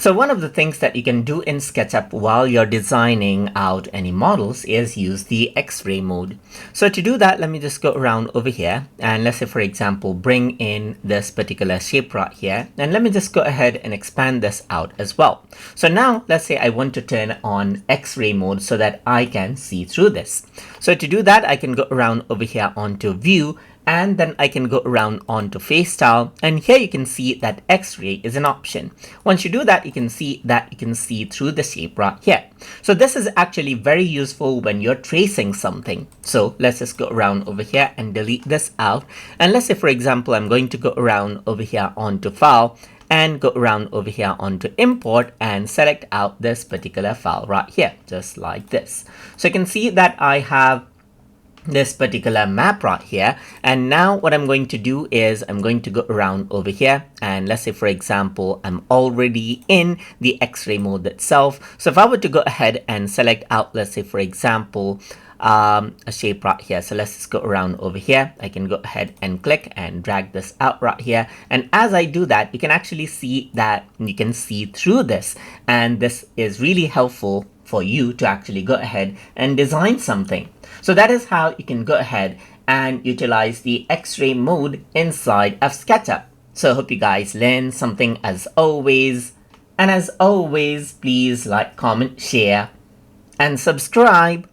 So one of the things that you can do in SketchUp while you're designing out any models is use the X-ray mode. So to do that, let me just go around over here and let's say, for example, bring in this particular shape right here. And let me just go ahead and expand this out as well. So now let's say I want to turn on X-ray mode so that I can see through this. So to do that, I can go around over here onto View, and then I can go around onto face style, and here you can see that X-ray is an option. Once you do that, you can see through the shape right here. So this is actually very useful when you're tracing something. So let's just go around over here and delete this out. And let's say, for example, I'm going to go around over here onto file and go around over here onto import and select out this particular file right here, just like this. So you can see that I have this particular map right here, and now what I'm going to do is I'm going to go around over here, and let's say, for example, I'm already in the X-ray mode itself. So if I were to go ahead and select out, let's say, for example, a shape right here, so let's just go around over here. I can go ahead and click and drag this out right here, and as I do that, you can actually see that you can see through this, and this is really helpful for you to actually go ahead and design something. So that is how you can go ahead and utilize the X-ray mode inside of SketchUp. So I hope you guys learned something as always. And as always, please like, comment, share, and subscribe.